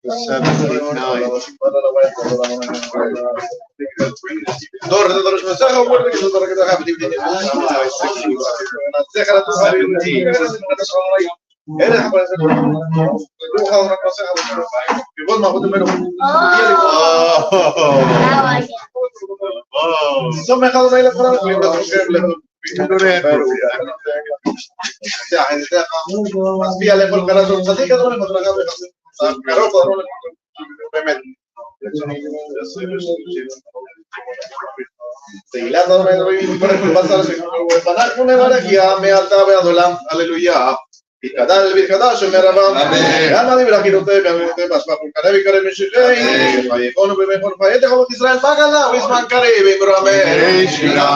7, 8, 9. دور دروش مساحة وورد كده دور كده قاعد بدي 17. هنا حبل روح ورا مساحة يقول ما خد منهم ثم خلاص إلى فرق بس في على كل كلام صديق هذول المدرسة كانوا قالوا بمن سيلا دور من por el pasar se para con el guía me alta ve adolam aleluya y cada el virgada se me raba ya nadie verá que no te me pas para cada vez que me sigue y con un mejor país de como Israel págala o es mancare pero amén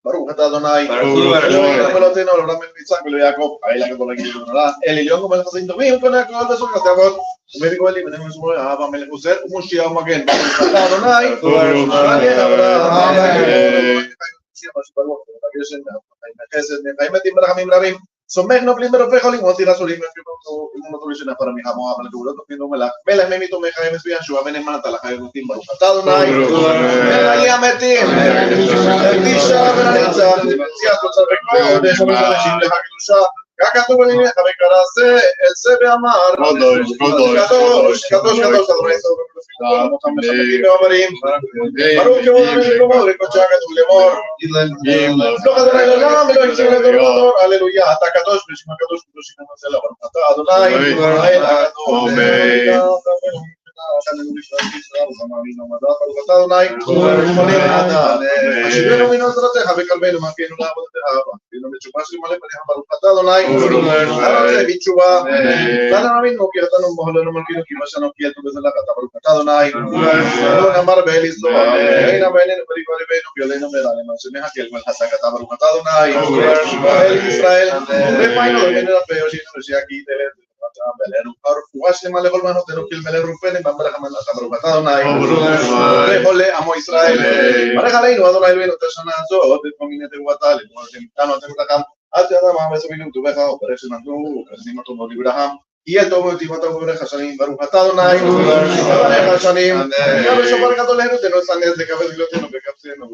Baruch atah Adonai Adonai. Elohim meloteno, Abraham Isaac, Jacob, ahí la que por aquí el Elión como el Jacín Domínguez, con el color de su casa, médico el Ibn Mesmo, Abba Melech User, Mushia Magen, Adonai, Abraham, סומך נופלים ברופא חולים, מוציא רסולים, ומותו לשנה פרמי חמו, אבל גבולות נופלים ומלך, מלך ממי תומך חיים מסביע, שהוא אבן אמנת על החיים נותנים ברוך אתה אדוני, מלאי המתים, הקדישה וננצח, מציע תוצר וקודש, ומתנשים לך קדושה, כך כתוב בנימך וקרא אל זה ואמר, קדוש, קדוש, קדוש, אדוני סוף וקדושים, אותם מחבקים ואומרים, ברוך כמו אדוני כמו וקודשה כתוב לאמור, סלוח אדוני לעולם ולא יקשיב לדור, הללויה, אתה קדוש בשם הקדוש קדוש ינצל ברוך אתה אדוני, ישראל הקדוש, ברוך אתה אדוני, אשירנו מנעזרתך וקרבנו מלכנו לעבודתך, ואנו בתשובה שלמה לפניך ברוך אתה אדוני, הרוצה בתשובה, לנו מאמין מוקיר אותנו ומהלנו מלכנו כי מה שנוקי אתו בזלך אתה ברוך אתה אדוני, לא נאמר באל יזלוח, אינה בעינינו בריבה לבנו ביולנו מרעלם, שמחכה מלחסק אתה ברוך אתה אדוני, באל ישראל, ופיינו ונרפא יושינו ושיגיד אלת, ולנו הרפואה שלמה לכל מנותינו כלמלא רופאנו במלך המלך ברוך אתה אדוני וכל עמו ישראל ברך עלינו אדוני אלוהינו את השנה הזאת את כל מיני תרועתה לבואתם איתנו אתם לכם עד ידם העמס ומילים טובך וברך שנתנו וכנים הטובות לברהם יהיה טוב וטיבתו וברך השנים ברוך אתה אדוני וברך השנים גם בשופר גדול לנו תנוסנס לקבל גלותנו בקבצנו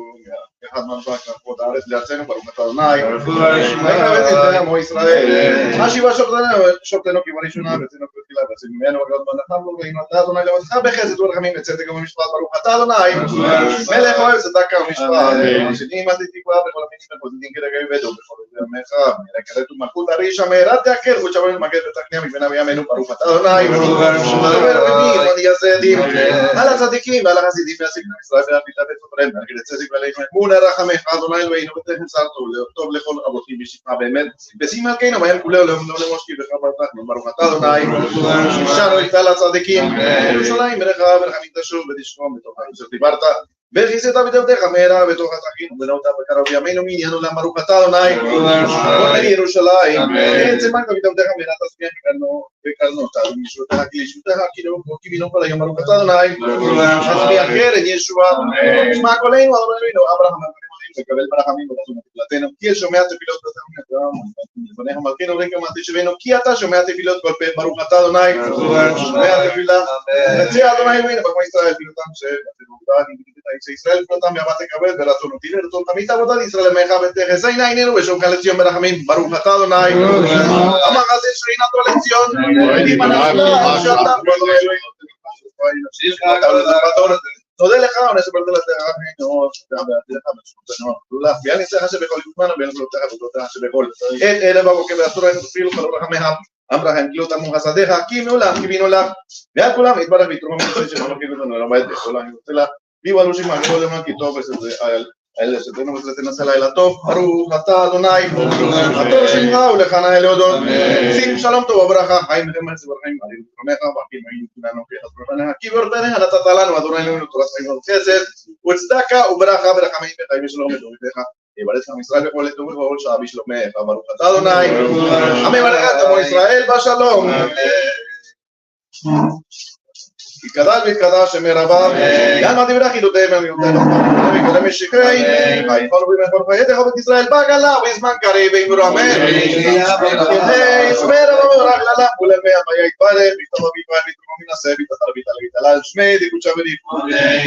אחד מנפק כבוד הארץ לארצנו ברוך אתה אדוני ויקבל את עמו ישראל השיבה שופטנו כבראשונה וצאנו כתחילה ועשינו ממנו וגם בנחמנו ואם אתה אדוני לבדך בחסד ורחמים וצדק ובמשפט ברוך אתה אדוני מלך אוהב צדקה ומשפט השני עמדי תקווה בכל המינים וכל דין כרגע יבדו בכל ימיך מלכת ומלכות הריש המהרה תעקר ושמר מגד ותקניה מבנה בימינו ברוך אתה אדוני ואני יעשה דין על הצדיקים ועל החסידים והסיבים ישראל והביטה ותפרם ועל צדק ועלינו אמון הרחמך אדוני אלוהינו ותכף שר טוב לכל אבותים בשפחה באמת ושים מלכנו מהם כולנו לא למושכי בחברתך ברוך אתה אדוני שנו איתה לצדיקים ירושלים ברכה ורחמים תשוב ותשכום בתוך הארץ דיברת וכיסית בדבתך מהרה בתוך התחין ובנה אותה בקרוב ימינו מעניין עולם ברוך אתה אדוני בונה ירושלים עצם רק בדבתך מהרה תשמיע וקרנותה ומשרותך כלישותך כי בינו כל היום ברוך אתה אדוני תשמיע קרן ישועה שמע קולנו אדוני אלוהינו אברהם לקבל ברחמים ובתשומת תפילתנו כי אל שומע תפילות לפניך מלכנו ורקם תשבנו כי אתה שומע תפילות כל פה ברוך אתה אדוני שומע תפילה נציע אדוני אלוהינו בחמי ישראל תפילותם שישראל תפילותם ואהבה תקבל ורצון אותי לרצון תמיד עבודה לישראל עמך ותכס עיני עינינו ושובך לציון ברחמים ברוך אתה אדוני אמר אז שרינתו לציון ותימנע שאתה תודה לך, ונשא ברתו לתך, ויאל ניסך שבכל יוזמנו, ויאל נגלותך ותודתך שבכל את אלה בבוקר ואסור היינו תפילו חלול רחמם, אמרהם גלות עמו חסדיך, כי מעולם קיווינו לך, ועל כולם יתברך ויתרום המצוי שלנו קיווינו לרמד בכל אני רוצה לה, ויבלו שמע כל יום כי טוב אלה שתנו ותנסה לילה טוב, ברוך אתה אדוני, הטוב שמך ולכנה אל יודות, שים שלום טוב וברכה, חיים וחמץ וברחים, עלינו חמך ובחים היינו כולנו כחסרונך, כי ברתנך נתת לנו אדוני אלוהינו תורת חיים וחסד, וצדקה וברכה ורחמים וחיים ושלום ודוריתך, יברך עם ישראל בכל לטוב ובכל שעה בשלומך, ברוך אתה אדוני, המברך את עמו ישראל בשלום. יתקדש ויתקדש שמרבה, ינמה דברי חידותיהם ומיעוטיהם, ויקדם משקרי, ויפעלו במחור חייתך בית ישראל בגלה ובזמן קריב ואמרו אמן. כדי שמר וברך ללה ולמי המיה יתברך, ויתרום ויתרום ויתרום מנסה, ויתחר ויתעלה על שמי דיקוצ'ה ודיפו.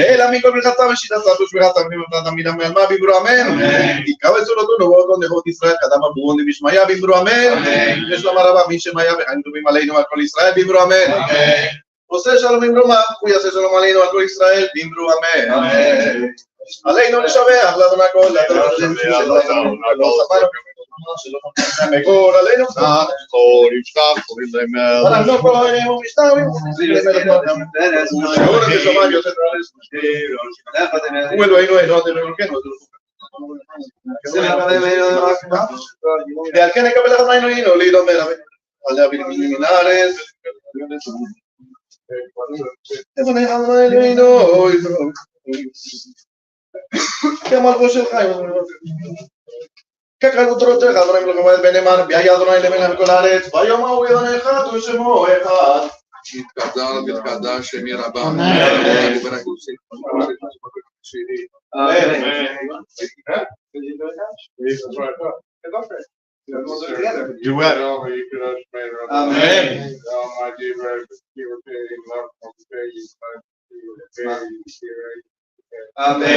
אלא מכל ברכתה ושיטתה ושבחתה ומבטת עמידה מעלמה ואמרו אמן. יקבצו לו תונובות נכות ישראל, קדם אברון דבשמיה ואמרו אמן. יש לומר רבה מי שמיה וחיים טובים עלינו על כל ישראל ואמרו אמן. עושה שלום במרומיו, הוא יעשה שלום עלינו על כל ישראל, באמרו אמן. עלינו לשבח, לאדון הכל, לאדון השם שלנו, שלא נמצא מגור, עלינו אנחנו כל העניינים ומשתרים, שיעור הזה שמיים יוצא הוא אלוהינו אינו אתם אלוהינו, ועל כן נקבל לך מים אלוהינו, לי לא מרבה, עליה בלמינים מן הארץ, אדוני אדוני אלוהינו כי המלכות שלך ככלל תורתך, אדוני מלך המועד בן נאמן, ביה אדוני למלך כל הארץ, ביום ההוא אדוני אחד ושמו אחד. יתגדל ויתקדש שם ירבה. אמן. Duet. Amen. Amen.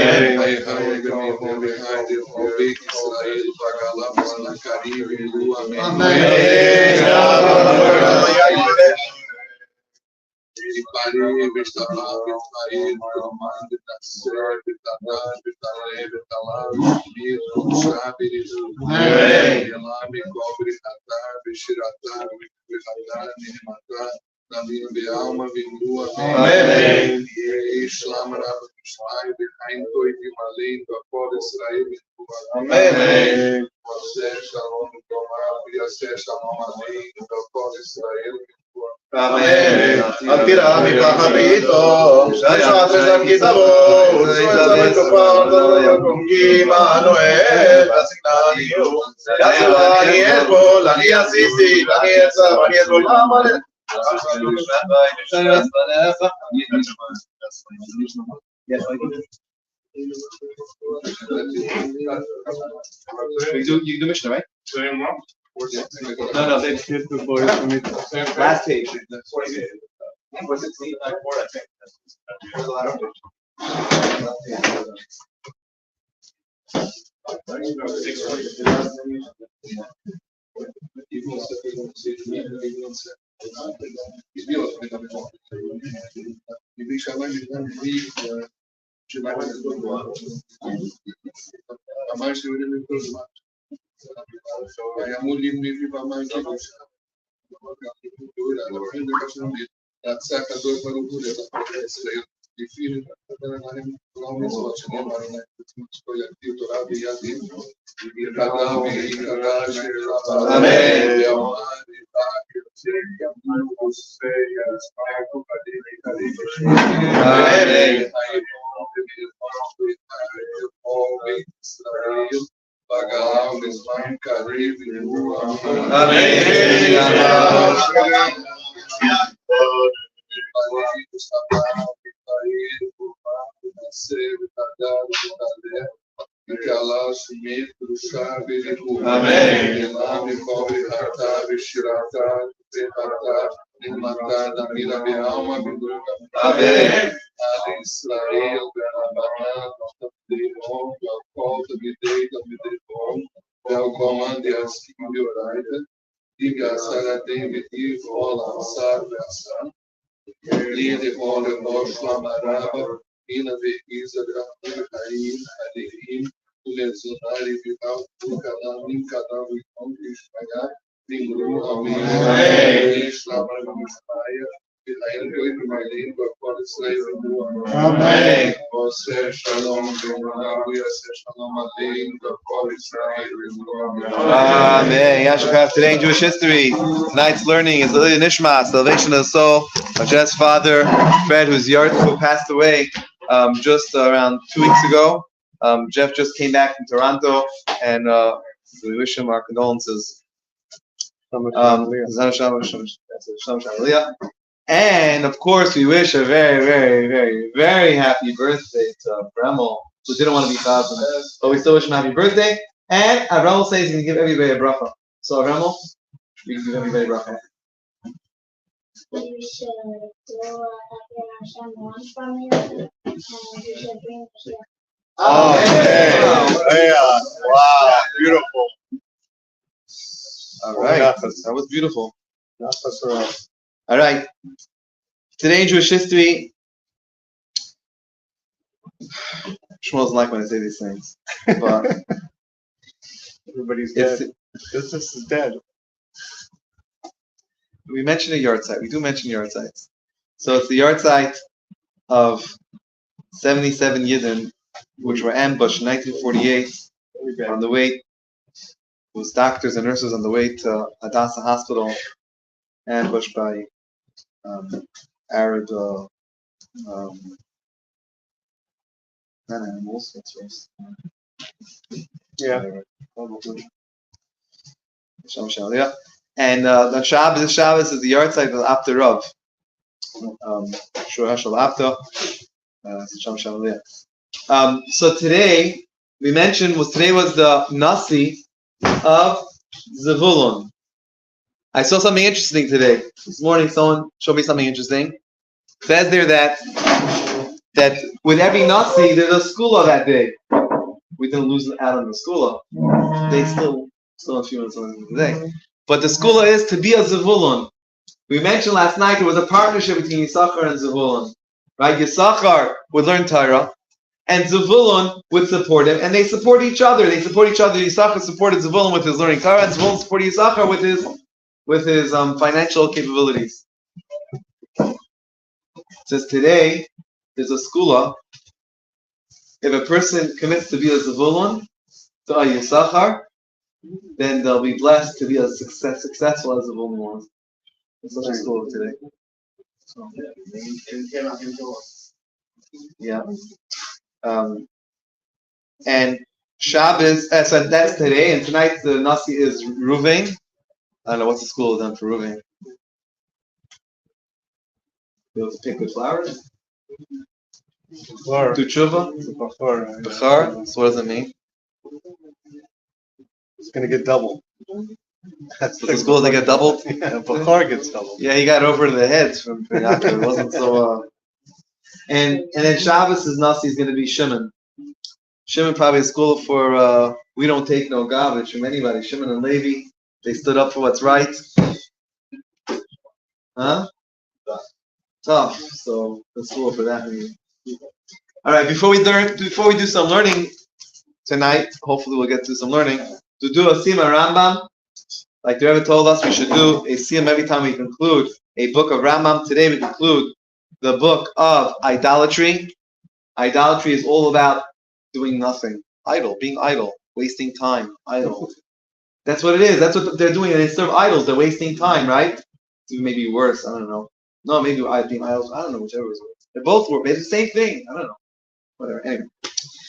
Amen. Atira mi pajarito, Shasha Tresam Kitabo, Suezabel Copar, con Manuel, Asignanio, Yasivani Esbol, Ani Assisi, Ani Etza, Ani Esbol, Amale. You do Mishnah, right? No, they did before. Last page. Was it 894? I think. There's a lot of it. Amen. Yashukaf. Today in Jewish history, tonight's learning is the Nishma, salvation of the soul of Jeff's father, Fred, who passed away just around 2 weeks ago. Jeff just came back from Toronto, and we wish him our condolences. And of course, we wish a very, very, very, very happy birthday to Bremel, who didn't want to be Chazan, but we still wish him a happy birthday. And Avremel says he's going to give everybody a bracha. So Avremel, you can give everybody a bracha. We should do happy Hashem lunch from you, and we should bring the Oh, yeah. Wow, beautiful. All right, that was beautiful. All right. Today in Jewish history, Shmuel doesn't like when I say these things, but everybody's dead. Business is dead. We mentioned a yard site. We do mention yard sites. So it's the yard site of 77 Yidden, which were ambushed in 1948 on the way. It was doctors and nurses on the way to Hadassah Hospital, ambushed by Arab not animals, that's right. Yeah. And on Shabbos is the yard site of After Rav. So today we mentioned today was the Nasi of Zevulun. I saw something interesting today. This morning someone showed me something interesting. It says there that with every Nasi there's a skula that day. We didn't lose out on the skula. They still a few minutes on today. But the skula is to be a Zevulun. We mentioned last night there was a partnership between Yisachar and Zevulun. Right? Yisachar would learn Torah, and Zevulun would support him, and they support each other. Yisachar supported Zevulun with his learning Torah, and Zevulun supported Yisachar with his financial capabilities. It says today there's a skula. If a person commits to be a Zevulun, to a Yisachar, then they'll be blessed to be as successful as Zevulun was. There's such a skula today. Yeah. And Shabbos, so that's today, and tonight the Nasi is Ruvain. I don't know what's the school done for Ruvain. You have to pick good flowers? Bachar. Do tshuva? Bachar. So what does it mean? It's going to get double. That's the school that get doubled? Yeah, Bachar gets doubled. Yeah, he got over the heads from Yaakov. It wasn't so. And then Shabbos' Nasi is going to be Shimon. Shimon probably a school for we don't take no garbage from anybody. Shimon and Levi, they stood up for what's right. Huh? Tough. So the school for that. All right. Before we do some learning tonight, hopefully we'll get to some learning. To do a Siyum Rambam, like the Rebbe told us, we should do a Siyum every time we conclude a book of Rambam. Today we conclude the book of idolatry. Idolatry is all about doing nothing, being idle, wasting time, idle. That's what it is. That's what they're doing. And they serve idols. They're wasting time, right? Maybe worse. I don't know. No, maybe being idols. I don't know. Whichever is worse. They're both worse. It's the same thing. I don't know. Whatever. Anyway.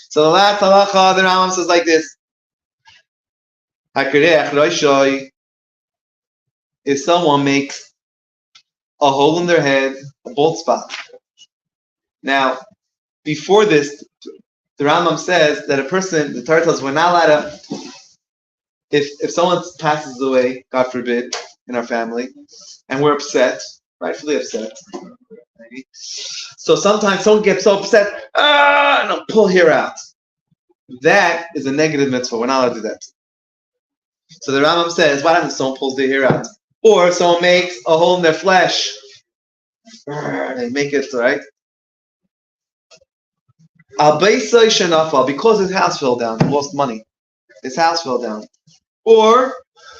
So the last halacha, the Rambam says like this: if someone makes a hole in their head, a bald spot. Now, before this, the Rambam says that a person, the Torah tells us, we're not allowed to, if someone passes away, God forbid, in our family, and we're upset, rightfully upset. So sometimes someone gets so upset, and I'll pull hair out. That is a negative mitzvah. We're not allowed to do that. So the Rambam says, what happens if someone pulls their hair out? Or if someone makes a hole in their flesh, they make it, right? Because his house fell down, he lost money. His house fell down. Or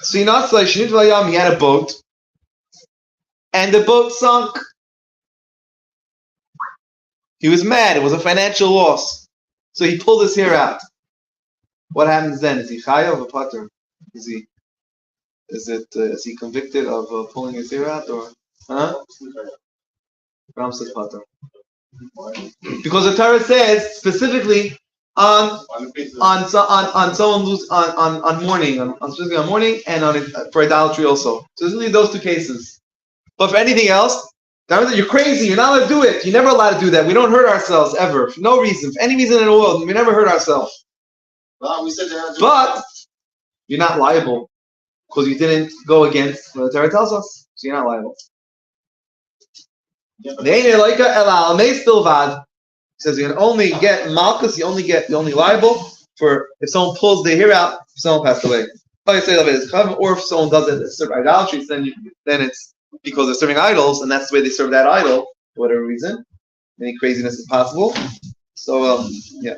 he had a boat, and the boat sunk. He was mad. It was a financial loss. So he pulled his hair out. What happens then? Is he chayav or patur? Is he convicted of pulling his hair out, or Ram says patur. Because the Torah says specifically on someone who's on mourning, specifically on mourning, and for idolatry also. So there's only those two cases. But for anything else, you're crazy. You're not allowed to do it. You're never allowed to do that. We don't hurt ourselves ever for no reason, for any reason in the world. We never hurt ourselves. But you're not liable because you didn't go against what the Torah tells us. So you're not liable. He says you can only get malchus, you're only liable for if someone pulls their hair out, if someone passed away. Or if someone does it, serve idolatry, then it's because they're serving idols, and that's the way they serve that idol for whatever reason. Any craziness is possible. So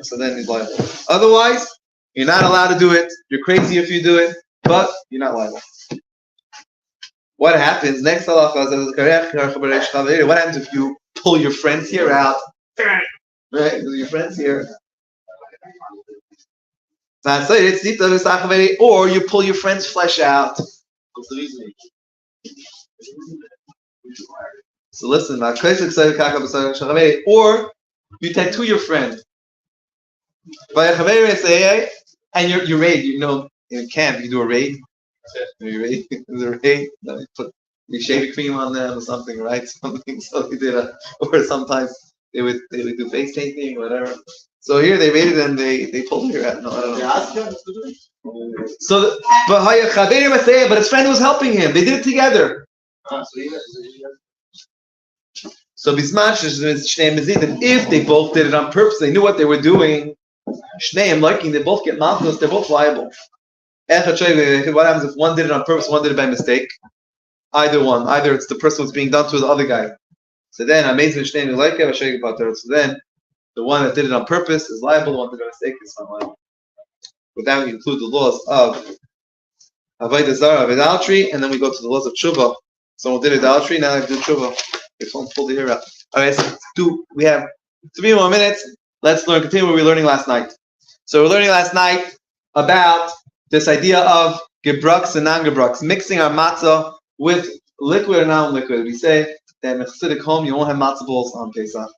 so then he's liable. Otherwise, you're not allowed to do it. You're crazy if you do it, but you're not liable. What happens? Next halacha says, what happens if you pull your friend's hair out? Right? Your friend's hair. Or you pull your friend's flesh out. So listen, or you tattoo your friend. And your raid, in camp you do a raid. You raid, there's a raid. You put shaving cream on them or something, right? Something. So they did or sometimes they would do face painting, whatever. So here they raided and they pulled her out. No, I don't know. So, but his friend was helping him. They did it together. So if they both did it on purpose, they knew what they were doing. They both get malchus. They're both liable. What happens if one did it on purpose, one did it by mistake? Either it's the person who's being done to the other guy. So then amazing. So then the one that did it on purpose is liable. The one that did it by mistake is not liable. With that, we include the laws of avodah zarah, of idolatry, and then we go to the laws of tshuva. Someone did idolatry, now they have to do tshuva. If someone pulled the ear out. All right, so we have 3 more minutes. Let's continue what we were learning last night. So we're learning last night about this idea of gebrux and non-gebrux, mixing our matzah with liquid or non-liquid. We say that in a Chassidic home you won't have matzah balls on Pesach.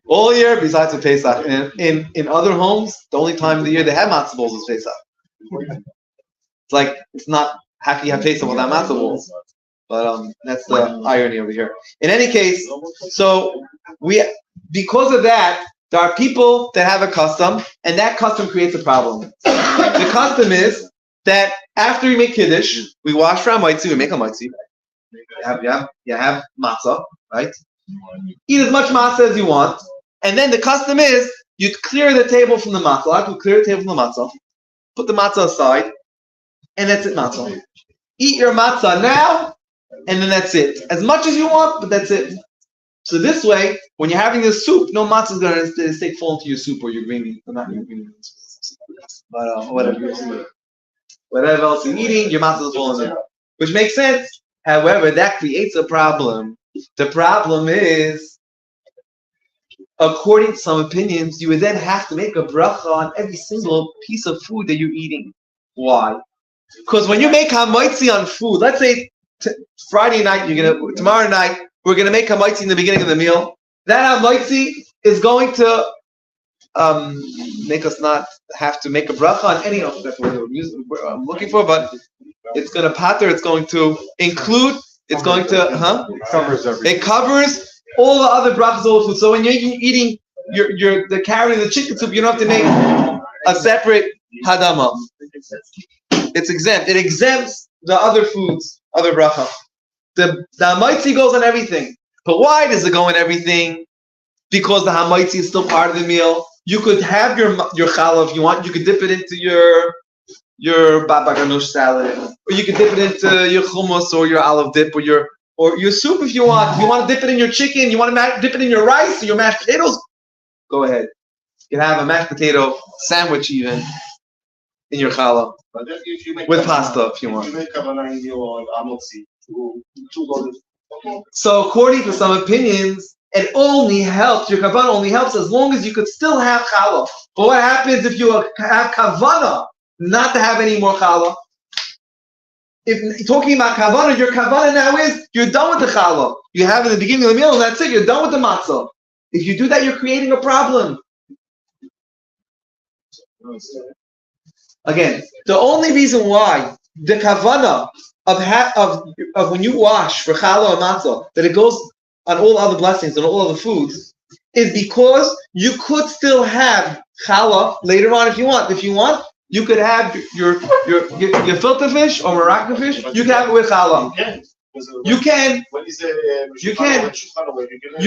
All year besides the Pesach. In other homes, the only time of the year they have matzah balls is Pesach. It's not how can you have Pesach without matzah balls? But that's the irony over here. In any case, so because of that, there are people that have a custom, and that custom creates a problem. The custom is that after we make kiddush, we wash for matzah, we make a matzah. You have matzah, right? Eat as much matzah as you want, and then the custom is you clear the table from the matzah. You clear the table from the matzah, put the matzah aside, and that's it. Matzah. Eat your matzah now, and then that's it. As much as you want, but that's it. So this way, when you're having the soup, no matzah is going to fall into your soup or your green beans. Not your green beans, but whatever else you're eating, your matzah is falling in. Which makes sense. However, that creates a problem. The problem is, according to some opinions, you would then have to make a bracha on every single piece of food that you're eating. Why? Because when you make hamaitzi on food, let's say Friday night, tomorrow night, we're going to make hamaitzi in the beginning of the meal. That hamaitzi is going to make us not have to make a bracha on any of that I'm looking for, but it's going to pater, it's going to include, it's going to, It covers everything. It covers all the other brachas, all the food. So when you're eating the carrot and the chicken soup, you don't have to make a separate hadama. It's exempt. It exempts the other foods, other bracha. The hamaitzi goes on everything. But why does it go on everything? Because the hamaitzi is still part of the meal. You could have your challah if you want. You could dip it into your baba ganoush salad, or you could dip it into your hummus or your olive dip or your soup if you want. If you want to dip it in your chicken, you want to dip it in your rice or your mashed potatoes, go ahead. You can have a mashed potato sandwich even in your challah with pasta if you want. So according to some opinions, it only helps, your kavanah only helps as long as you could still have challah. But what happens if you have kavanah not to have any more challah? If talking about kavanah, your kavanah now is you're done with the challah. You have it in the beginning of the meal and that's it, you're done with the matzah. If you do that, you're creating a problem. Again, the only reason why the kavanah of when you wash for challah or matzah, that it goes on all other blessings and all other foods, is because you could still have challah later on if you want. If you want, you could have your filter fish or Moroccan fish. You can have it with challah. You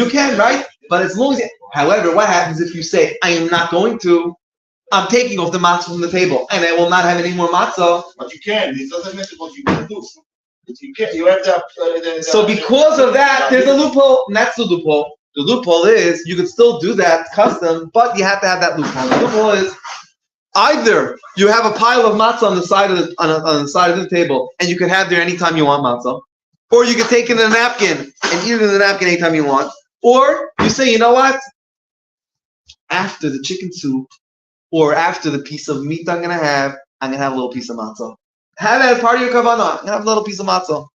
can, right? But as long as however, what happens if you say, I am not going to, I'm taking off the matzah from the table, and I will not have any more matzah. But you can. It doesn't matter what you can do. You can. You have So because of that, there's a loophole, and that's the loophole. The loophole is you could still do that custom, but you have to have that loophole. The loophole is either you have a pile of matzah on the side of the side of the table, and you can have there anytime you want matzah, or you can take it in a napkin and eat it in the napkin anytime you want, or you say, you know what? After the chicken soup, or after the piece of meat I'm gonna have a little piece of matzah. Have it as part of your kavanah. I'm gonna have a little piece of matzah.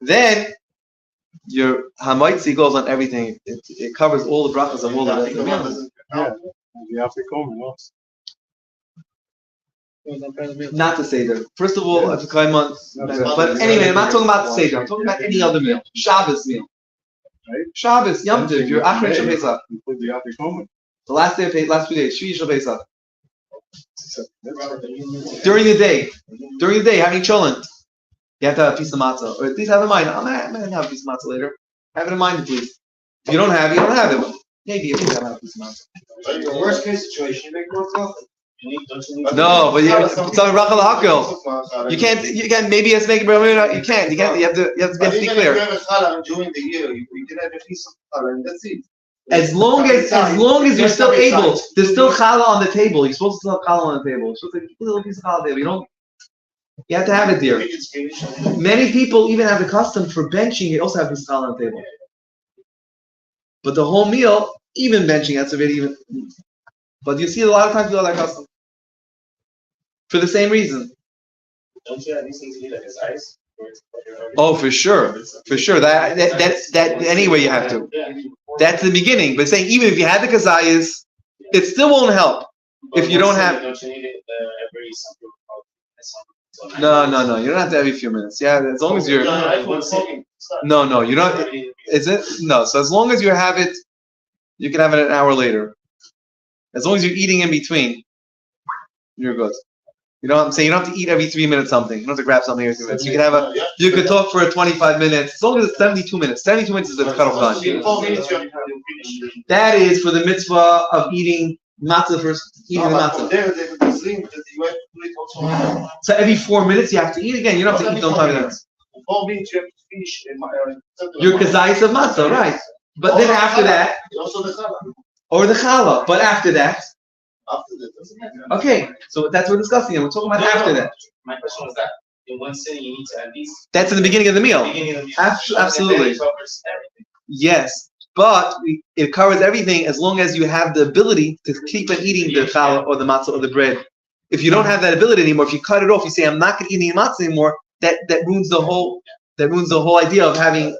Then your hamaitzi goes on everything. It covers all the brachas of all the rest of the meal. Yeah, the afikomen, Not the Seder. First of all, but anyway, I'm not talking about the Seder. I'm talking about any other meal. Shabbos meal. Shabbos, Yom Tov, your Achron Shal Pesach. The last day of Pesach, last few days, Shvi Shal Pesach. During the day, having cholent, you have to have a piece of matzah, or at least have in mind. I'm gonna have a piece of matzah later. Have it in mind, please. If you don't have it, you don't have it. Maybe you have a piece of matzah. Your worst case situation, you make more profit. No, but it's on Rachel Hakel. You can't. Maybe it's making, but you can't. You can't. You have to be clear. If you have a challah during the year, you can have a piece of challah, and that's it. As long as you're still able, there's still challah on the table. You're supposed to still have challah on the table. You're supposed to keep a little piece of challah on the table. You have to have it there. Many people even have the custom for benching. You also have a piece of challah on the table. But the whole meal, even benching, that's a bit even. But you see a lot of times people have that custom. For the same reason. Don't you have these things eat like as ice? Oh, for sure. That anyway you have to. That's the beginning. But saying even if you had the kazayas, it still won't help if you don't have. Don't you need it every No. You don't have to every few minutes. Yeah, as long as you're. No, you don't. Is it? No. So as long as you have it, you can have it an hour later. As long as you're eating in between, you're good. You know what I'm saying? You don't have to eat every 3 minutes something. You don't have to grab something every 3 minutes. You can you could talk for 25 minutes. As long as it's 72 minutes. 72 minutes is the cutoff time. That is for the mitzvah of eating matzah first. Eating the matzah. So every 4 minutes you have to eat again. You don't have to eat 25 minutes. Your kazayis of matzah, right? But then after that, or the challah. But after that. Okay, so that's what we're discussing, and we're talking about after that. My question was that in one sitting you need to at least. That's in the beginning of the meal. Absolutely. Yes, but it covers everything as long as you have the ability to keep on eating the challah or the matzah or the bread. If you don't have that ability anymore, if you cut it off, you say I'm not going to eat any matzah anymore. That ruins the whole. That ruins the whole idea of having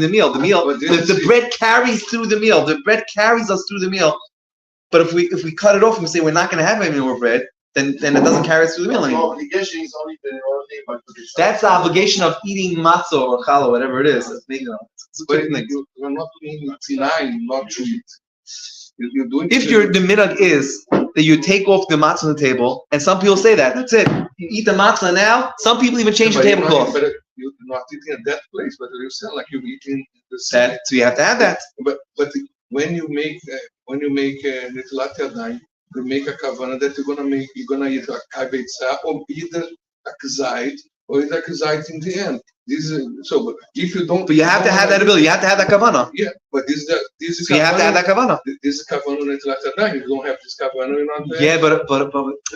the meal. The bread carries through the meal. The bread carries us through the meal. But if we cut it off and we say we're not going to have any more bread, then it doesn't carry us through the meal anymore. That's the obligation of eating matzah or challah, whatever it is. It's a quick thing. You're not doing tinai, not to eat. You're doing. If the minhag is that you take off the matzah on the table, and some people say that's it. You eat the matzah now. Some people even change the tablecloth. You're not eating at that place, but you sound like you're eating the same. So you have to have that. But when you make netilat yadayim, you make a kavanah that you're gonna eat a kavetza or either a kazait or either a kazait in the end. This is so. But if you don't, but you have to have that ability. You have to have that kavanah. Yeah, but this is. So you have to have that kavanah. This is kavanah netilat yadayim. You don't have this kavanah, you're not there. Yeah, but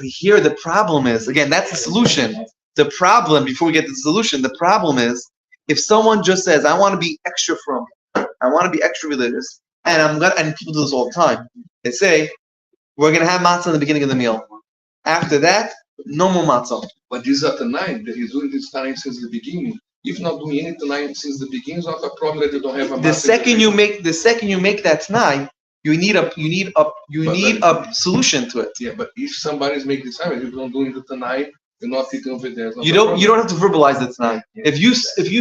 here the problem is again. That's the solution. The problem before we get to the solution, the problem is if someone just says, "I want to be extra from, I want to be extra religious." And people do this all the time. They say, we're going to have matzah in the beginning of the meal. After that, no more matzah. But this is at the night that he's doing this time since the beginning. If not doing any tonight since the beginning, it's not a problem that you don't have a matzah. The second you make that tonight, you need a solution to it. Yeah, but if somebody's making this time, if you don't do it tonight, you're not eating over there. You don't have to verbalize it tonight. If you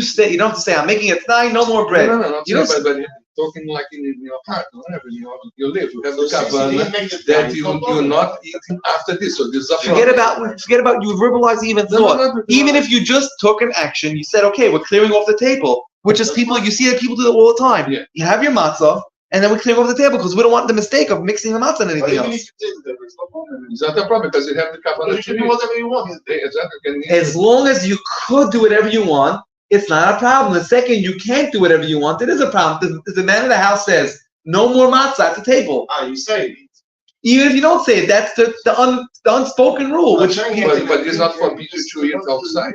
say you don't have to say I'm making it tonight, no more bread. No, but talking like in your heart, whatever you live. You have the kavanah that you're not eating after this. So this is a forget about you verbalize even thought. Even if you just took an action, you said, okay, we're clearing off the table, which is you see that people do that all the time. Yeah. You have your matzah, and then we're clearing off the table because we don't want the mistake of mixing the matzah and anything else. It's not a problem because you have the kavanah. You can do whatever you want. As long as you could do whatever you want, it's not a problem. The second you can't do whatever you want, it is a problem. The man in the house says, no more matzah at the table. You say it. Even if you don't say it, that's the unspoken rule. But it's not for people to eat outside.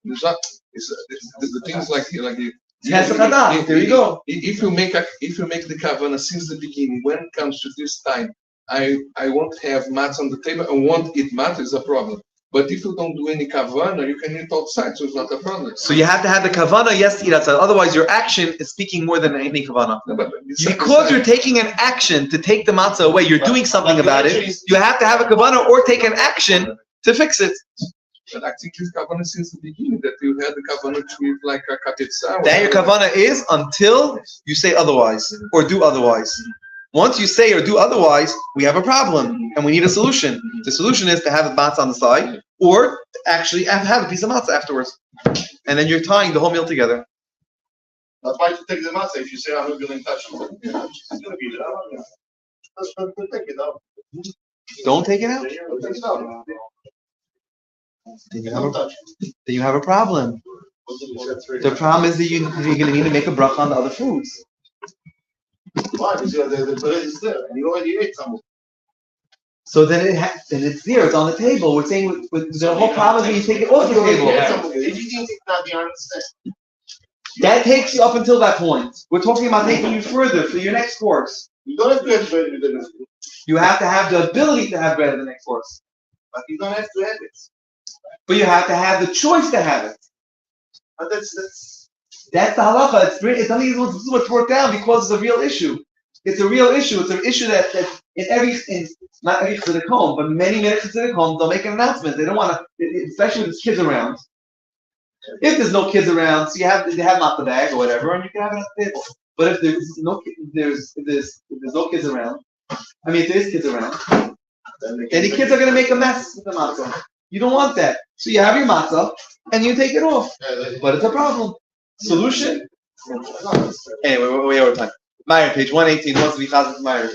It's not. The things like there you go. If you make the kavanah since the beginning, when it comes to this time, I won't have matzah on the table. I won't eat matzah is a problem. But if you don't do any kavana, you can eat outside, so it's not a problem. So you have to have the kavana, yes, to eat outside. Otherwise, your action is speaking more than any kavana. Because you're taking an action to take the matzah away, you're doing something about it. You have to have a kavana or take an action to fix it. But I think this kavana since the beginning that you had the kavana to eat like a kapitza. That your kavana is until you say otherwise or do otherwise. Once you say or do otherwise, we have a problem and we need a solution. The solution is to have the matzah on the side or actually have a piece of matzah afterwards. And then you're tying the whole meal together. That's why you take the matzah if you say I'm not going to touch it. It's going to be there. Just take it out. Don't take it out. Take it out. Then Don't touch it. you have a problem. The problem is that you're going to need to make a bracha on the other foods. Why? Because the bread is there. And you already ate some. So then it's there. It's on the table. We're saying with the whole problem is when you take it off the table. If you think that, you understand. That takes you up until that point. We're talking about taking you further for your next course. You don't have to have bread with the next course. You have to have the ability to have bread in the next course. But you don't have to have it. But you have to have the choice to have it. But that's the halacha. This is what's worked out because it's a real issue. It's a real issue. It's an issue that not every Chassidic home, but many Chassidic homes, they'll make an announcement. They don't want to, especially when there's kids around. If there's no kids around, so they have not the bag or whatever, and you can have it on the table. But if there's no kids around, if there's kids around, then the kids are going to make a mess with the matzah. You don't want that. So you have your matzah and you take it off. But it's a problem. Solution? Anyway, we're way over time. Meyer, page 118. Who wants to be chazan to Meyer?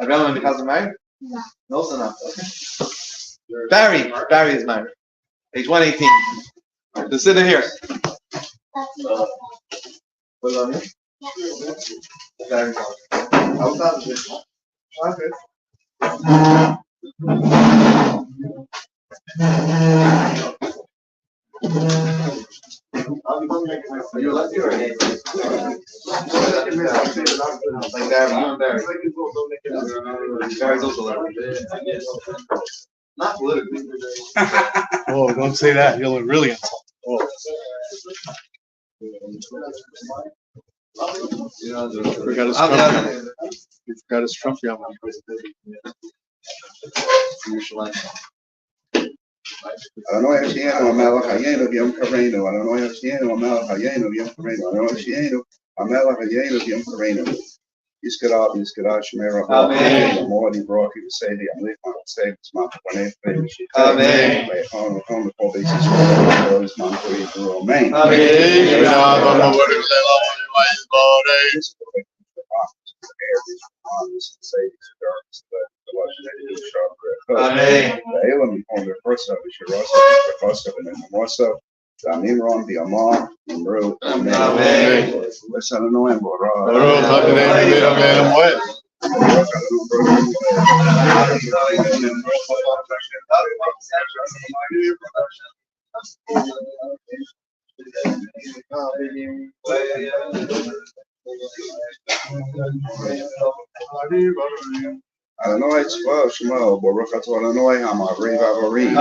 Everyone want to be chazan to Meyer? No. No, so not. Okay. Barry is Meyer. Page 118. So sit here. Barry. Not politically. Oh, don't say that. You'll really insult. Oh. Forgot his trophy on when he was Adonai Hashienu Hamelech Hayenu Yom Kareinu. Adonai Hashienu Hamelech Hayenu Yom Kareinu. Adonai Hashienu Hamelech Hayenu Yom Kareinu. Yiskara Shemera. Amen. Mordi Broki Sedi Amlech Sedi Smart Panet. Amen. On the basis of this month we do Amen. Amen. The Elam on the first of the Shirasa, the first of the Mosa, the Nimron, the Amar, the Mru, Amen. Listen to know him, Adonai Tzva Shemo, Baruch Atah Adonai Hamaariv Avarim.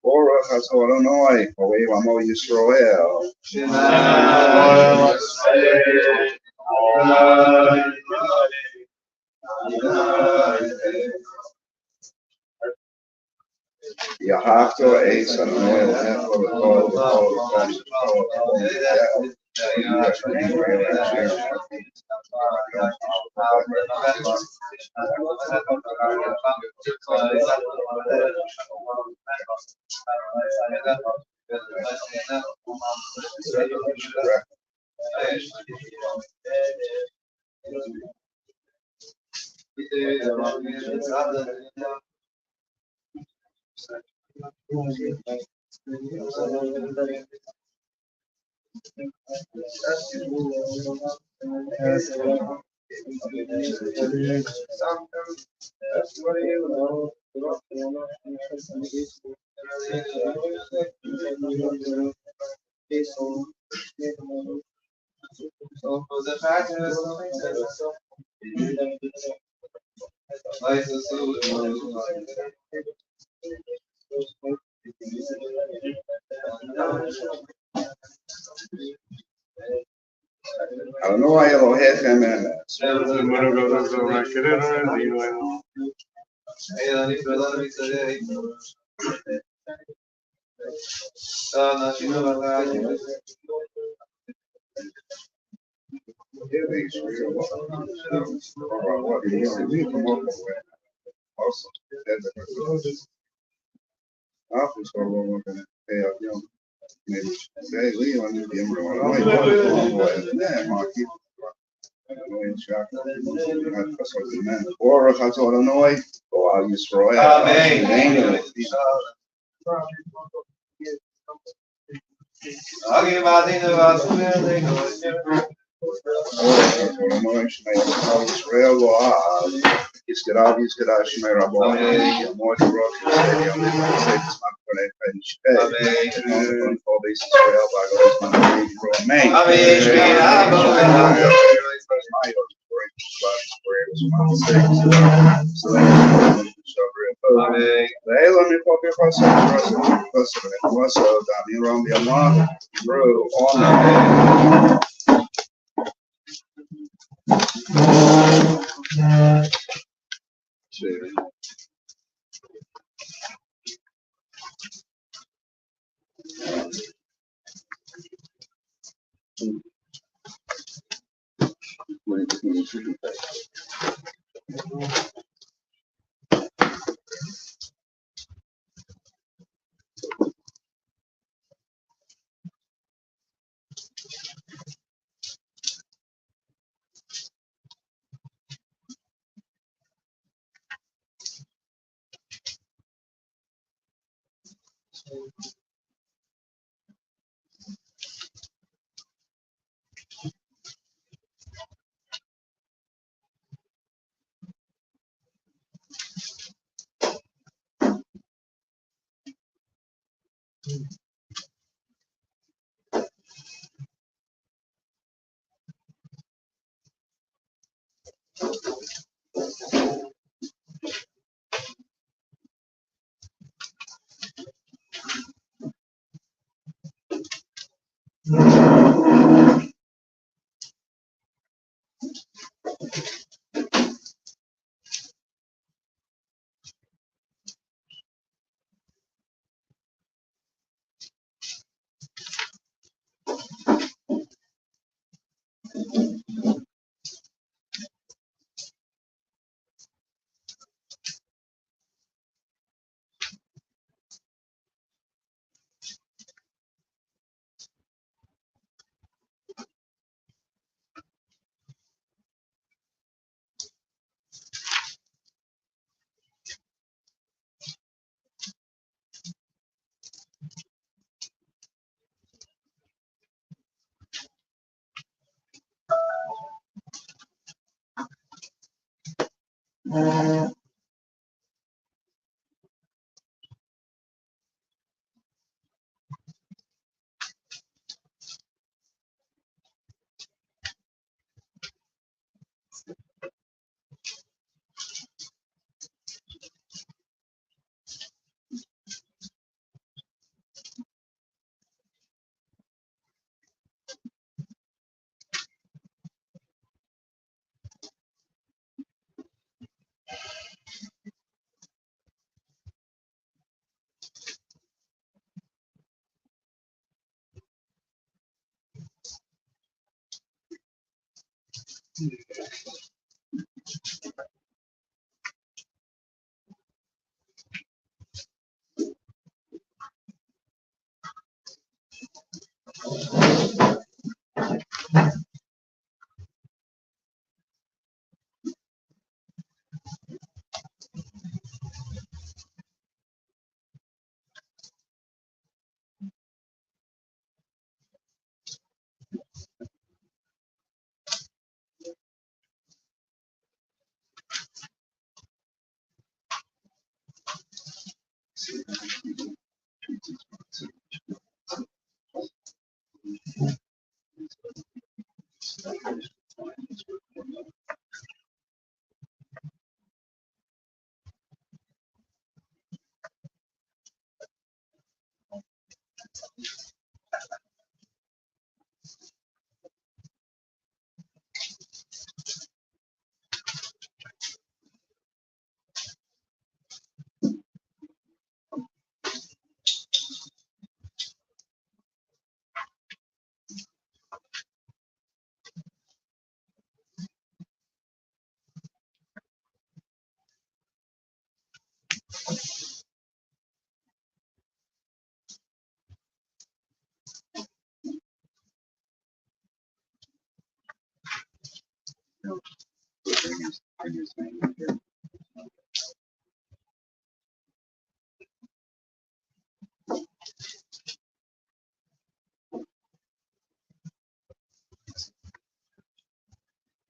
Baruch Atah Adonai, Ohev Amo Yisrael. Yahafto Eis Adonai Lehecho I don't know why you don't have him in that.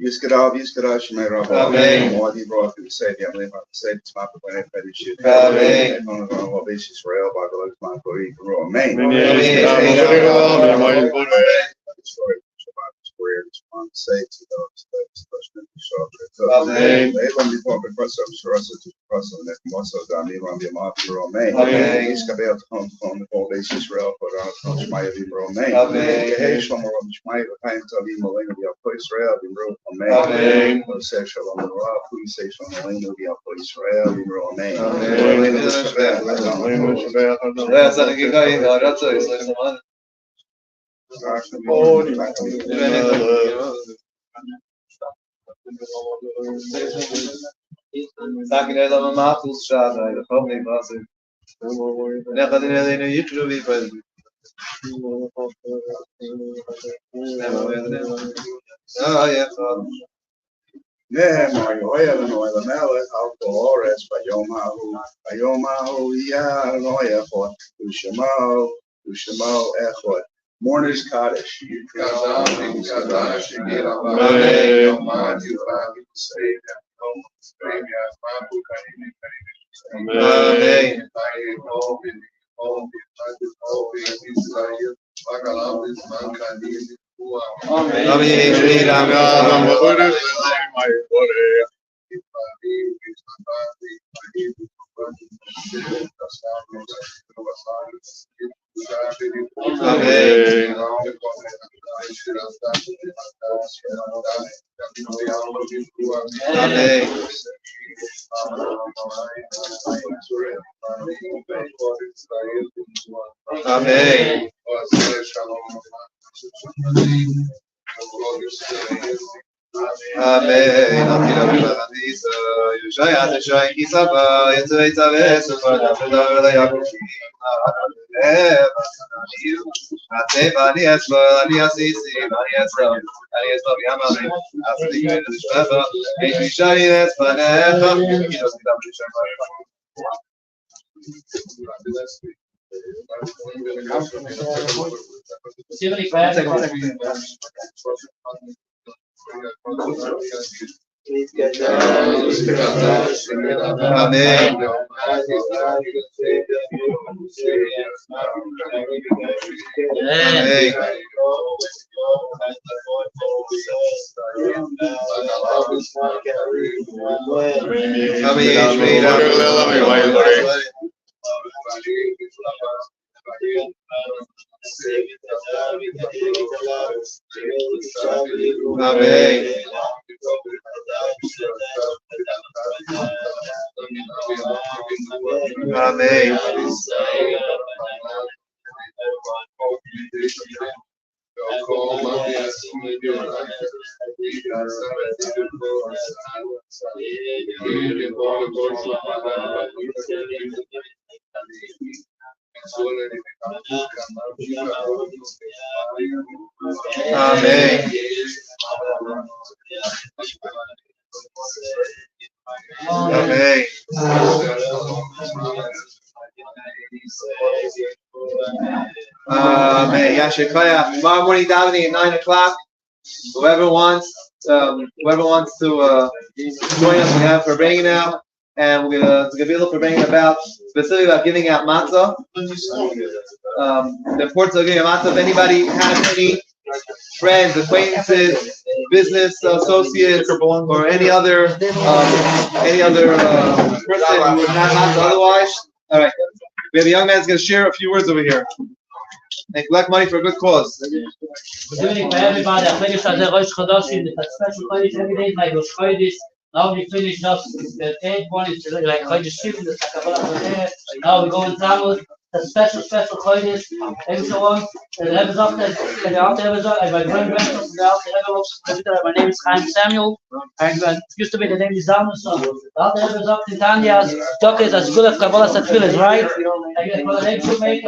Yiskadav, Shemay Rabba. Amen. Moadi brought to the Savior, I'm about to say, it's my plan, Petty Shit. Amen. On the Lobis Israel, by the Lord's man, for Eagle, Amen. Say to those Amen. they will be talking for some source to person that most of them even be marked for Amen. Amen. He's going to come from the whole base Israel for our Shmaya Vibro Amen. Amen. Hey, Shlomo Shmaya, time to be Malina, be up for Israel, Vibro Amen. Amen. Say Shalom, please say Shalom, be up for Israel, Vibro Amen. Yeah, Mario, the Mallet, Alcohores, Bayomahu, Noya, for Ushamo, Echot, Mourner's Cottage. Amen. Tomorrow morning davening at 9 o'clock. Whoever wants to join us, we have for bringing out, and it's gonna be a little for bringing about specifically about giving out matzah. The importance of giving out matzah. If anybody has any friends, acquaintances, business associates, or any other person who would not matzah otherwise. All right, we have a young man who's going to share a few words over here and collect money for a good cause. Everything for everybody. I finish as a Rosh Chodesh. It's special Chodesh every day, like Rosh Chodesh. Now we finish up the 8th one. It's like Chodesh Shiva, the Kabbalah. Now we go in Tammuz. A special Chodesh. Everyone. And the Rebbe's up there. And the Alter Rebbe's up. And my grandparents, the Alter Rebbe. My name is Chaim Samuel. And it used to be the name is Zalman. So the Alter Rebbe's up in Tanya's. Talk is as good as Kabbalah Satfilis, right? For the name to make, I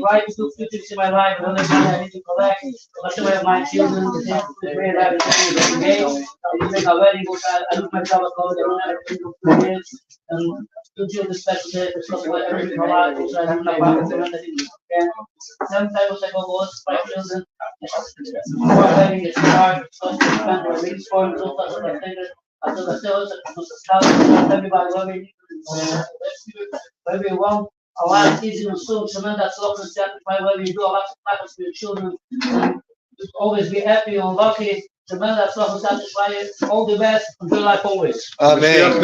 try to do few things in my life. Another time I need to collect. I have my children. The great everything is I make a wedding. I do my job at college. I don't have to do 4 years. And to do the special day, it's not what everything for life. So I do my part. Sometimes I go to my children. Before wedding, it's hard. So I spend the weeks for them. After the sales, everybody, everyone. A lot of easy and soon, tremendous love and sacrifice where we do a lot of practice for your children. And always be happy and lucky. Tremendous love and satisfy. All the best and good life always. Amen.